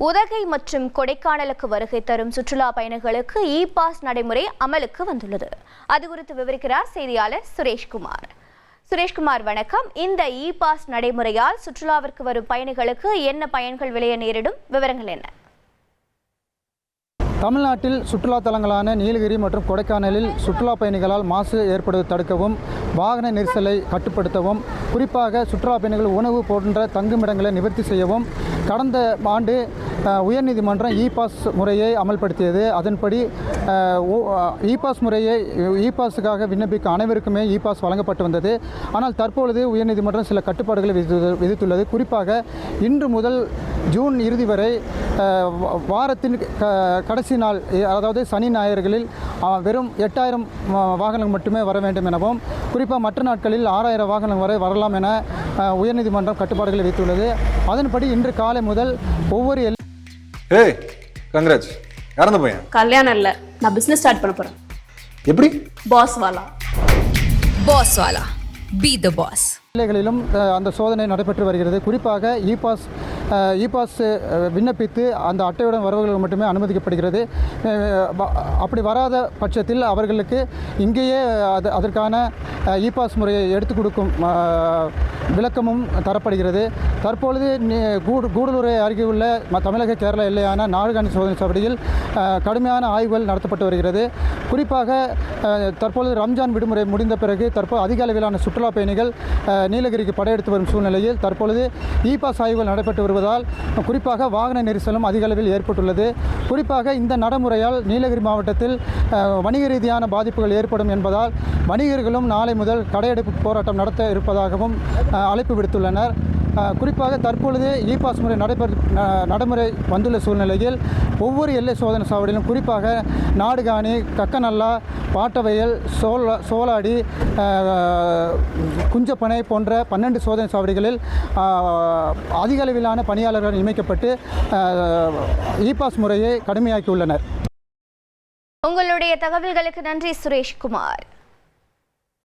உதகை மற்றும் கொடைக்கானலுக்கு வருகை தரும் சுற்றுலா பயணிகளுக்கு இ-பாஸ் நடைமுறை அமலுக்கு வந்துள்ளது. அது குறித்து விவரிக்கிறார் செய்தியாளர் சுரேஷ்குமார். சுரேஷ்குமார், வணக்கம். இந்த இ-பாஸ் நடைமுறையால் சுற்றுலாவிற்கு வரும் பயணிகளுக்கு என்ன பயன்கள் விளைய நேரிடும்? விவரங்கள் என்ன? தமிழ்நாட்டில் சுற்றுலா தலங்களான நீலகிரி மற்றும் கொடைக்கானலில் சுற்றுலா பயணிகளால் மாசு ஏற்படுவதை தடுக்கவும், வாகன நெரிசலை கட்டுப்படுத்தவும், குறிப்பாக சுற்றுலா பயணிகள் உணவு போன்ற தங்குமிடங்களை நிவர்த்தி செய்யவும் கடந்த ஆண்டு உயர்நீதிமன்றம் இ-பாஸ் முறையை அமல்படுத்தியது. அதன்படி இ-பாஸுக்காக விண்ணப்பிக்க அனைவருக்குமே இ-பாஸ் வழங்கப்பட்டு வந்தது. ஆனால் தற்பொழுது உயர்நீதிமன்றம் சில கட்டுப்பாடுகளை விதித்துள்ளது. குறிப்பாக இன்று முதல் ஜூன் இறுதி வரை வாரத்தின் கடைசி நாள், அதாவது சனி ஞாயிறுகளில் வெறும் 8000 வாகனங்கள் மட்டுமே வர வேண்டும் எனவும், குறிப்பாக மற்ற நாட்களில் 6000 வாகனங்கள் வரை வரலாம் என உயர்நீதிமன்றம் கட்டுப்பாடுகளை விதித்துள்ளது. அதன்படி இன்று காலை முதல் ஒவ்வொரு கங்க்ராட்ஸ். யாரந்த பையன்? கல்யாணம் இல்ல, நான் பிசினஸ் ஸ்டார்ட் பண்ண போறேன். எப்படி? பாஸ் வாலா பி தி பாஸ். எல்லைகளிலும் அந்த சோதனை நடைபெற்று வருகிறது. குறிப்பாக இ-பாஸ் விண்ணப்பித்து அந்த அட்டையுடன் வருபவர்கள் மட்டுமே அனுமதிக்கப்படுகிறது. அப்படி வராத பட்சத்தில் அவர்களுக்கு இங்கேயே அதற்கான இ-பாஸ் முறையை எடுத்துக் கொடுக்கும் விளக்கமும் தரப்படுகிறது. தற்பொழுது கூடலூரை அருகே உள்ள தமிழக கேரள எல்லையான நாடுகாணி சோதனை சாவடியில் கடுமையான ஆய்வுகள் நடத்தப்பட்டு வருகிறது. குறிப்பாக தற்பொழுது ரம்ஜான் விடுமுறை முடிந்த பிறகு தற்போது அதிக அளவிலான சுற்றுலா பயணிகள் நீலகிரிக்கு படையெடுத்து வரும் சூழ்நிலையில் தற்பொழுது இ-பாஸ் ஆய்வுகள் நடைபெற்று வருவதால் குறிப்பாக வாகன நெரிசலும் அதிக அளவில் ஏற்பட்டுள்ளது. குறிப்பாக இந்த நடைமுறையால் நீலகிரி மாவட்டத்தில் வணிக ரீதியான பாதிப்புகள் ஏற்படும் என்பதால் வணிகர்களும் நாளை முதல் கடையெடுப்பு போராட்டம் நடத்த இருப்பதாகவும் அழைப்பு விடுத்துள்ளனர். குறிப்பாக தற்பொழுது இ-பாஸ் முறை நடைமுறை வந்துள்ள சூழ்நிலையில் ஒவ்வொரு எல்லை சோதனை சாவடியிலும், குறிப்பாக நாடுகாணி, கக்கநல்லா, பாட்டவயல், சோலாடி, குஞ்சப்பனை போன்ற 12 சோதனை சாவடிகளில் அதிக அளவிலான பணியாளர்கள் நியமிக்கப்பட்டு இ-பாஸ் முறையை கடுமையாக்கியுள்ளனர். உங்களுடைய தகவல்களுக்கு நன்றி சுரேஷ்குமார்.